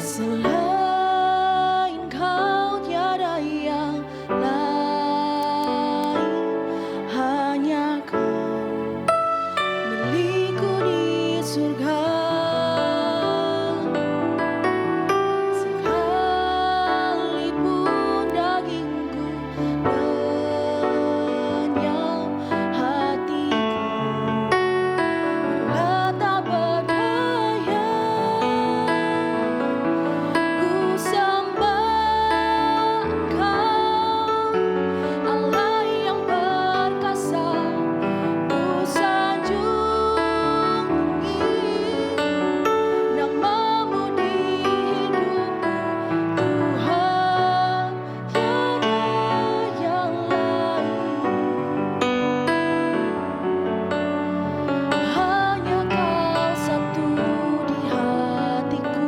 Selain Kau tiada yang lain, hanya Kau milikku di surga. Sekalipun dagingku lenyap, hatiku bila tak berdaya, ku sembah Engkau, Allah yang perkasa. Ku sanjung tinggi namamu di hidupku, Tuhan, tiada yang lain. Hanya Kau satu di hatiku.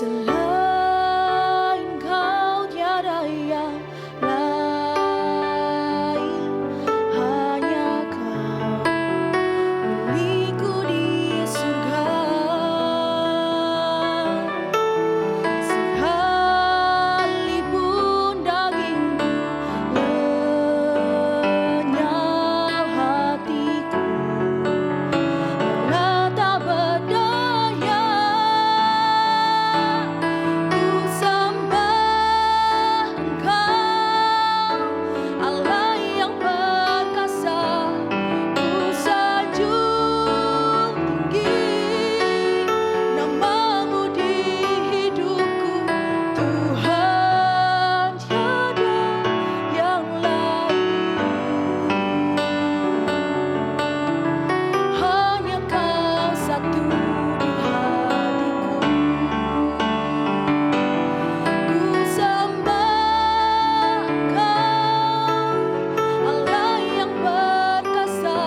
Selain Kau tiada yang lain, hanya Kau milikku di surga. Sekalipun dagingku lenyap, hatiku bila tak berdaya, ku sembah Engkau, Allah yang perkasa. Ku sanjung tinggi namamu di hidupku, Tuhan, tiada yang lain. Hanya Kau satu di hatiku. Ku sembah Engkau, Allah yang perkasa.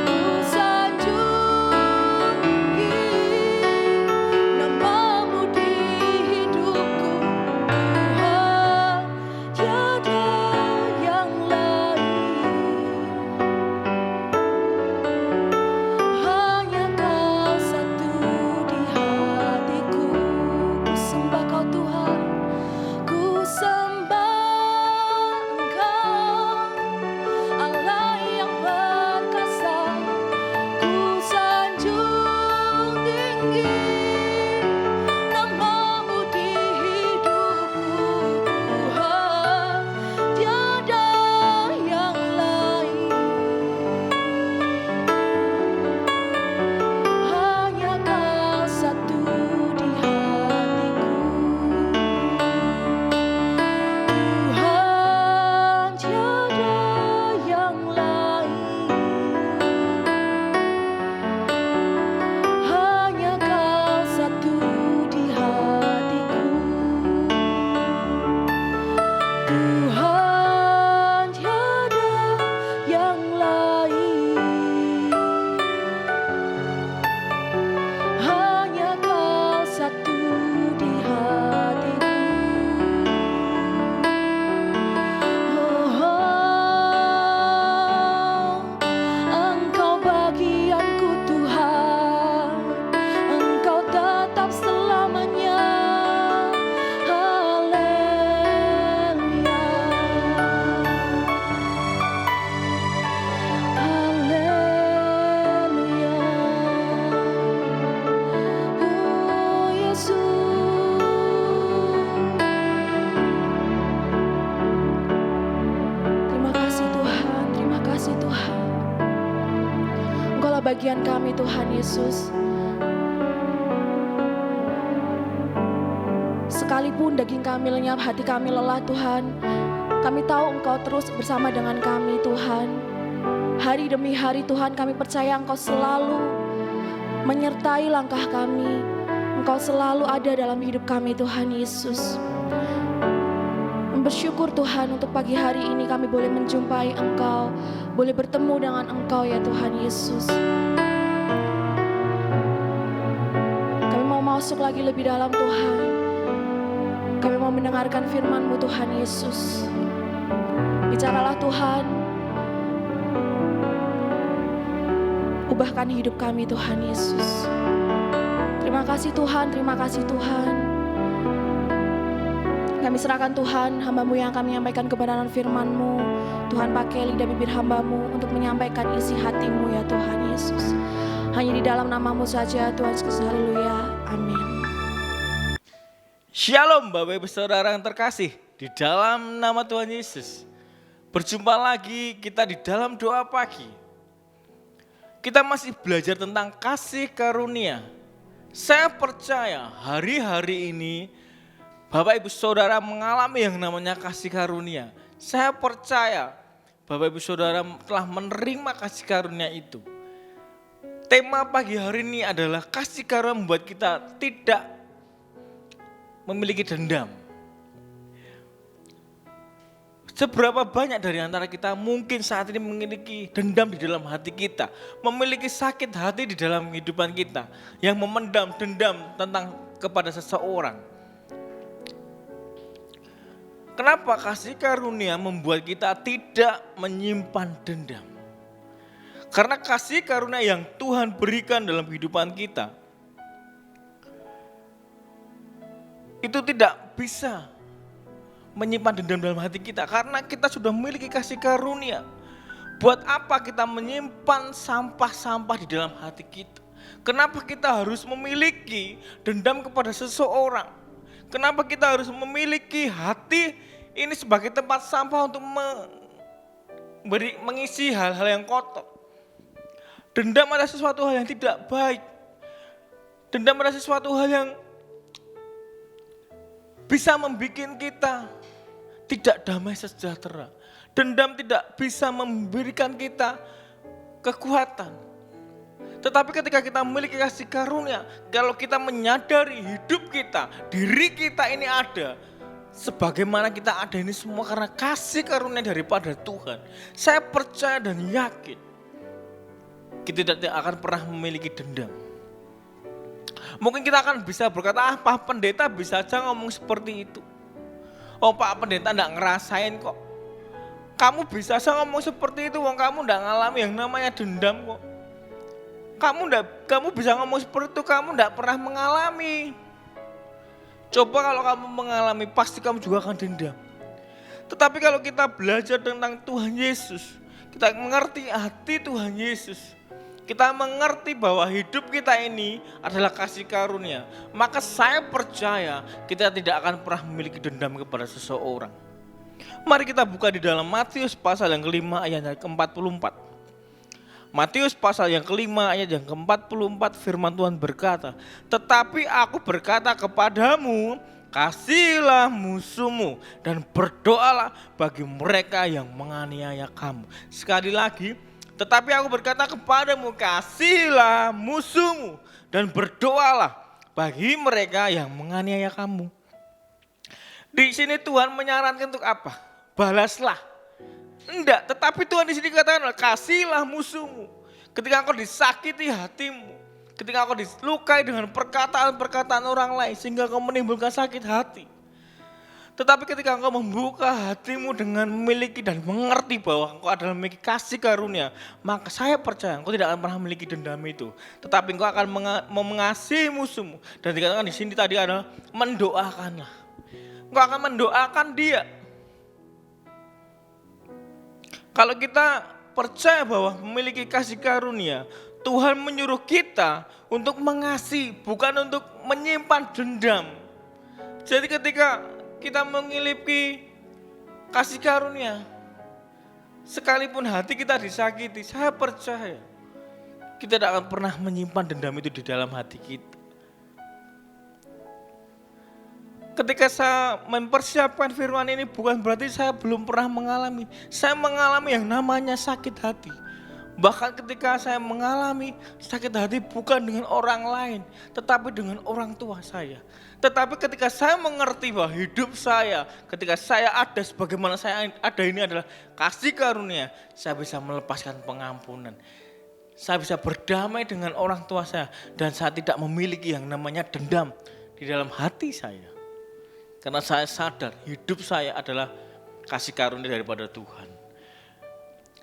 Ku sanjung tinggi namamu di hidupku, Tuhan, tiada yang lain. Hanya Kau satu di hatiku. Ku sembah Kau, Tuhan. Ku sembah Engkau, Allah yang perkasa. Ku sanjung tinggi namamu di hidupku, Tuhan, tiada yang lain. Hanya Kau satu di hatiku, Tuhan, tiada yang lain. Hanya Kau satu di hatiku, Tuhan, tiada yang lain. Hanya Kau satu di hatiku. Engkau bagianku, Tuhan. Engkau tetap selamanya. Haleluya. Haleluya. Oh Yesus. Terima kasih Tuhan, terima kasih Tuhan. Engkaulah bagian kami, Tuhan Yesus. Sekalipun daging kami lenyap, hati kami lelah, Tuhan, kami tahu Engkau terus bersama dengan kami, Tuhan. Hari demi hari, Tuhan, kami percaya Engkau selalu menyertai langkah kami. Engkau selalu ada dalam hidup kami, Tuhan Yesus. Bersyukur Tuhan untuk pagi hari ini kami boleh menjumpai Engkau, boleh bertemu dengan Engkau ya Tuhan Yesus. Kami mau masuk lagi lebih dalam Tuhan. mau mendengarkan firman-Mu Tuhan Yesus. Bicaralah Tuhan, ubahkan hidup kami Tuhan Yesus. Terima kasih Tuhan, terima kasih Tuhan. Kami serahkan Tuhan, hamba-Mu yang akan menyampaikan kebenaran firman-Mu. Tuhan pakai lidah bibir hamba-Mu untuk menyampaikan isi hati-Mu ya Tuhan Yesus. Hanya di dalam nama-Mu saja Tuhan Yesus, haleluya, amin. Shalom Bapak Ibu Saudara yang terkasih, di dalam nama Tuhan Yesus. Berjumpa lagi kita di dalam doa pagi. Kita masih belajar tentang kasih karunia. Saya percaya hari-hari ini Bapak Ibu Saudara mengalami yang namanya kasih karunia. Saya percaya Bapak Ibu Saudara telah menerima kasih karunia itu. Tema pagi hari ini adalah kasih karunia membuat kita tidak memiliki dendam. Seberapa banyak dari antara kita mungkin saat ini memiliki dendam di dalam hati kita, memiliki sakit hati di dalam kehidupan kita, yang memendam dendam tentang kepada seseorang. Kenapa kasih karunia membuat kita tidak menyimpan dendam? Karena kasih karunia yang Tuhan berikan dalam kehidupan kita itu tidak bisa menyimpan dendam dalam hati kita karena kita sudah memiliki kasih karunia. Buat apa kita menyimpan sampah-sampah di dalam hati kita? Kenapa kita harus memiliki dendam kepada seseorang? Kenapa kita harus memiliki hati ini sebagai tempat sampah untuk mengisi hal-hal yang kotor? Dendam adalah sesuatu hal yang tidak baik. Dendam adalah sesuatu hal yang bisa membuat kita tidak damai sejahtera. Dendam tidak bisa memberikan kita kekuatan. Tetapi ketika kita memiliki kasih karunia, kalau kita menyadari hidup kita, diri kita ini ada, sebagaimana kita ada ini semua karena kasih karunia daripada Tuhan. Saya percaya dan yakin kita tidak akan pernah memiliki dendam. Mungkin kita akan bisa berkata, Pak Pendeta bisa aja ngomong seperti itu. Oh Pak Pendeta enggak ngerasain kok. Kamu bisa aja ngomong seperti itu, kamu enggak ngalami yang namanya dendam kok. Kamu bisa ngomong seperti itu, kamu enggak pernah mengalami. Coba kalau kamu mengalami, pasti kamu juga akan dendam. Tetapi kalau kita belajar tentang Tuhan Yesus, kita mengerti hati Tuhan Yesus, kita mengerti bahwa hidup kita ini adalah kasih karunia, maka saya percaya kita tidak akan pernah memiliki dendam kepada seseorang. Mari kita buka di dalam Matius pasal yang kelima ayat yang ke-44. Matius pasal yang kelima ayat yang ke-44 firman Tuhan berkata, tetapi aku berkata kepadamu, kasihilah musuhmu dan berdoalah bagi mereka yang menganiaya kamu. Sekali lagi, tetapi aku berkata kepadamu, kasihilah musuhmu dan berdoalah bagi mereka yang menganiaya kamu. Di sini Tuhan menyarankan untuk apa? Balaslah. Enggak, tetapi Tuhan di sini katakan kasihilah musuhmu. Ketika engkau disakiti hatimu, ketika engkau dilukai dengan perkataan-perkataan orang lain sehingga engkau menimbulkan sakit hati. Tetapi ketika engkau membuka hatimu dengan memiliki dan mengerti bahwa engkau adalah memiliki kasih karunia, maka saya percaya engkau tidak akan pernah memiliki dendam itu. Tetapi engkau akan mengasihi musuhmu. Dan dikatakan di sini tadi adalah mendoakanlah. Engkau akan mendoakan dia. Kalau kita percaya bahwa memiliki kasih karunia, Tuhan menyuruh kita untuk mengasihi, bukan untuk menyimpan dendam. Jadi ketika kita memiliki kasih karunia, sekalipun hati kita disakiti, saya percaya kita tidak akan pernah menyimpan dendam itu di dalam hati kita. Ketika saya mempersiapkan firman ini bukan berarti saya belum pernah mengalami. Saya mengalami yang namanya sakit hati. Bahkan ketika saya mengalami sakit hati bukan dengan orang lain, tetapi dengan orang tua saya. Tetapi ketika saya mengerti bahwa hidup saya, ketika saya ada sebagaimana saya ada ini adalah kasih karunia, saya bisa melepaskan pengampunan. Saya bisa berdamai dengan orang tua saya dan saya tidak memiliki yang namanya dendam di dalam hati saya. Karena saya sadar hidup saya adalah kasih karunia daripada Tuhan.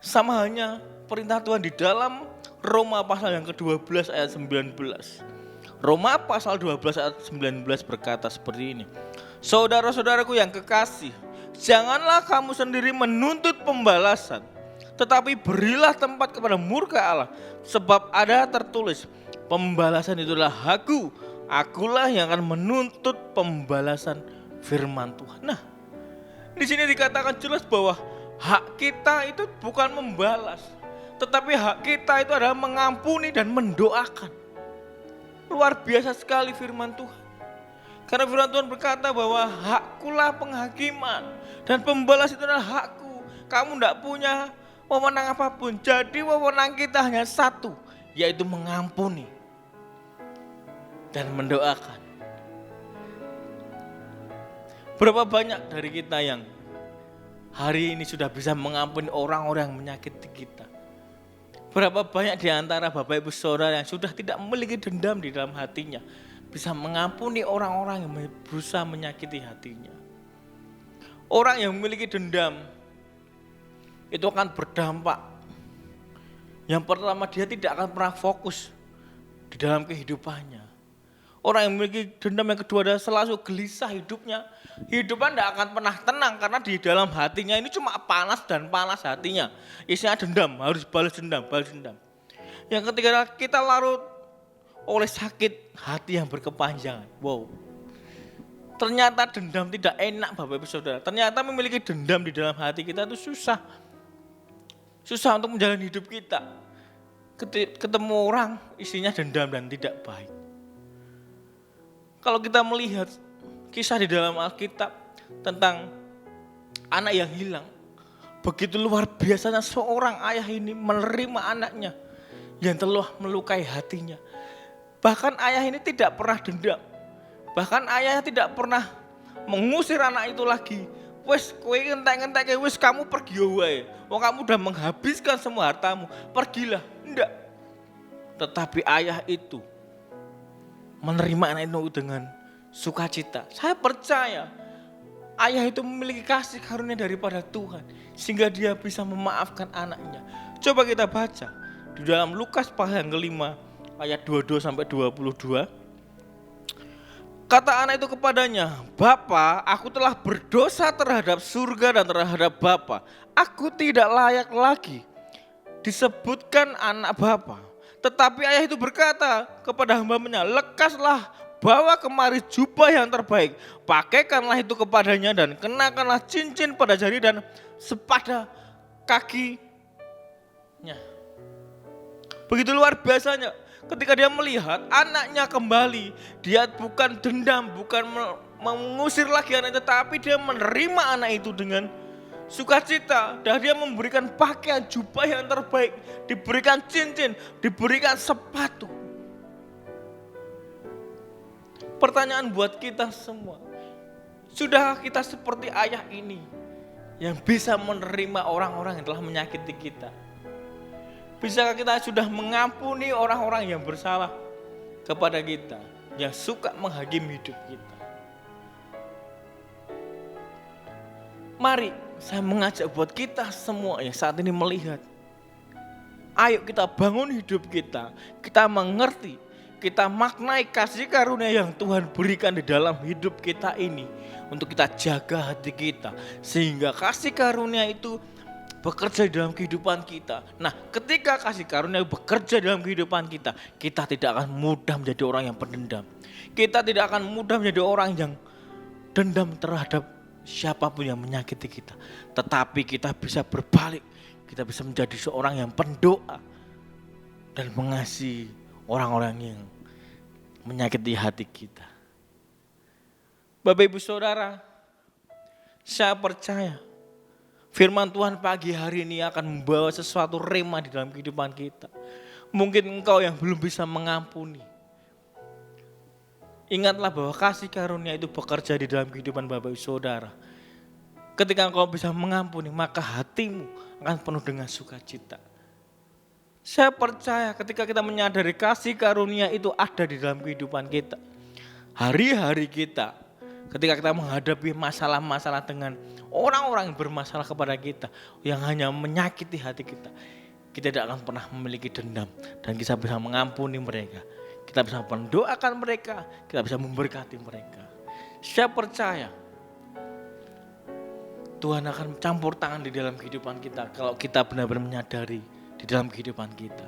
Sama halnya perintah Tuhan di dalam Roma pasal yang ke-12 ayat 19. Roma pasal 12 ayat 19 berkata seperti ini. Saudara-saudaraku yang kekasih, janganlah kamu sendiri menuntut pembalasan, tetapi berilah tempat kepada murka Allah. Sebab ada tertulis, pembalasan itulah hakku, akulah yang akan menuntut pembalasan firman Tuhan. Nah, di sini dikatakan jelas bahwa hak kita itu bukan membalas, tetapi hak kita itu adalah mengampuni dan mendoakan. Luar biasa sekali firman Tuhan. Karena firman Tuhan berkata bahwa hakkulah penghakiman dan pembalas itu adalah hakku. Kamu tidak punya wewenang apapun. Jadi wewenang kita hanya satu, yaitu mengampuni dan mendoakan. Berapa banyak dari kita yang hari ini sudah bisa mengampuni orang-orang yang menyakiti kita? Berapa banyak di antara Bapak Ibu Saudara yang sudah tidak memiliki dendam di dalam hatinya, bisa mengampuni orang-orang yang berusaha menyakiti hatinya? Orang yang memiliki dendam itu akan berdampak. Yang pertama, dia tidak akan pernah fokus di dalam kehidupannya. Orang yang memiliki dendam yang kedua adalah selalu gelisah hidupnya. Hidupnya tidak akan pernah tenang karena di dalam hatinya ini cuma panas dan panas hatinya. Isinya dendam, harus balas dendam, balas dendam. Yang ketiga adalah kita larut oleh sakit hati yang berkepanjangan. Wow. Ternyata dendam tidak enak Bapak Ibu Saudara. Ternyata memiliki dendam di dalam hati kita itu susah. Susah untuk menjalani hidup kita. Ketemu orang isinya dendam dan tidak baik. Kalau kita melihat kisah di dalam Alkitab tentang anak yang hilang, begitu luar biasanya seorang ayah ini menerima anaknya yang telah melukai hatinya. Bahkan ayah ini tidak pernah dendam. Bahkan ayah tidak pernah mengusir anak itu lagi. Wes kowe entek-entek wes kamu pergi wae. Wong kamu udah menghabiskan semua hartamu, pergilah. Enggak. Tetapi ayah itu menerima anak itu dengan sukacita. Saya percaya ayah itu memiliki kasih karunia daripada Tuhan sehingga dia bisa memaafkan anaknya. Coba kita baca di dalam Lukas pasal yang kelima ayat 22 sampai 22. Kata anak itu kepadanya, "Bapa, aku telah berdosa terhadap surga dan terhadap Bapa. Aku tidak layak lagi disebutkan anak Bapa." Tetapi ayah itu berkata kepada hamba-hambanya, "Lekaslah, bawa kemari jubah yang terbaik, pakaikanlah itu kepadanya dan kenakanlah cincin pada jari dan sepada kakinya." Begitu luar biasanya ketika dia melihat anaknya kembali, dia bukan dendam, bukan mengusir lagi anak itu, tapi dia menerima anak itu dengan sukacita, dan dia memberikan pakaian jubah yang terbaik, diberikan cincin, diberikan sepatu. Pertanyaan buat kita semua, sudahkah kita seperti ayah ini yang bisa menerima orang-orang yang telah menyakiti kita? Bisakah kita sudah mengampuni orang-orang yang bersalah kepada kita, yang suka menghakimi hidup kita? Mari saya mengajak buat kita semua yang saat ini melihat, ayo kita bangun hidup kita mengerti, kita maknai kasih karunia yang Tuhan berikan di dalam hidup kita ini, untuk kita jaga hati kita, sehingga kasih karunia itu bekerja di dalam kehidupan kita. Nah, ketika kasih karunia bekerja dalam kehidupan kita, kita tidak akan mudah menjadi orang yang pendendam. Kita tidak akan mudah menjadi orang yang dendam terhadap siapapun yang menyakiti kita. Tetapi kita bisa berbalik, kita bisa menjadi seorang yang pendoa dan mengasihi orang-orang yang menyakiti hati kita. Bapak Ibu Saudara, saya percaya firman Tuhan pagi hari ini akan membawa sesuatu rema di dalam kehidupan kita. Mungkin engkau yang belum bisa mengampuni, ingatlah bahwa kasih karunia itu bekerja di dalam kehidupan Bapak Ibu Saudara. Ketika engkau bisa mengampuni, maka hatimu akan penuh dengan sukacita. Saya percaya ketika kita menyadari kasih karunia itu ada di dalam kehidupan kita, hari-hari kita Ketika kita menghadapi masalah-masalah dengan orang-orang yang bermasalah kepada kita, yang hanya menyakiti hati kita, kita tidak akan pernah memiliki dendam. Dan kita bisa mengampuni mereka, kita bisa mendoakan mereka, kita bisa memberkati mereka. Saya percaya Tuhan akan campur tangan di dalam kehidupan kita kalau kita benar-benar menyadari di dalam kehidupan kita.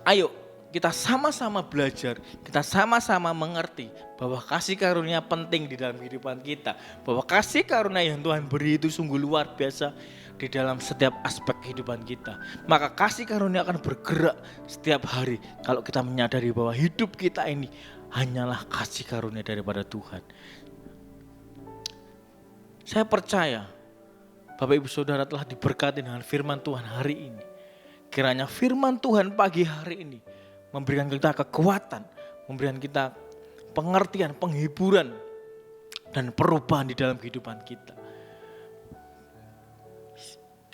Ayo kita sama-sama belajar, kita sama-sama mengerti bahwa kasih karunia penting di dalam kehidupan kita. Bahwa kasih karunia yang Tuhan beri itu sungguh luar biasa di dalam setiap aspek kehidupan kita. Maka kasih karunia akan bergerak setiap hari kalau kita menyadari bahwa hidup kita ini hanyalah kasih karunia daripada Tuhan. Saya percaya Bapak Ibu Saudara telah diberkati dengan firman Tuhan hari ini. Kiranya firman Tuhan pagi hari ini memberikan kita kekuatan, memberikan kita pengertian, penghiburan, dan perubahan di dalam kehidupan kita.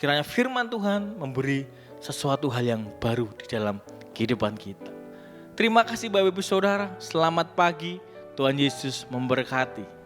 Kiranya firman Tuhan memberi sesuatu hal yang baru di dalam kehidupan kita. Terima kasih Bapak Ibu Saudara, selamat pagi, Tuhan Yesus memberkati.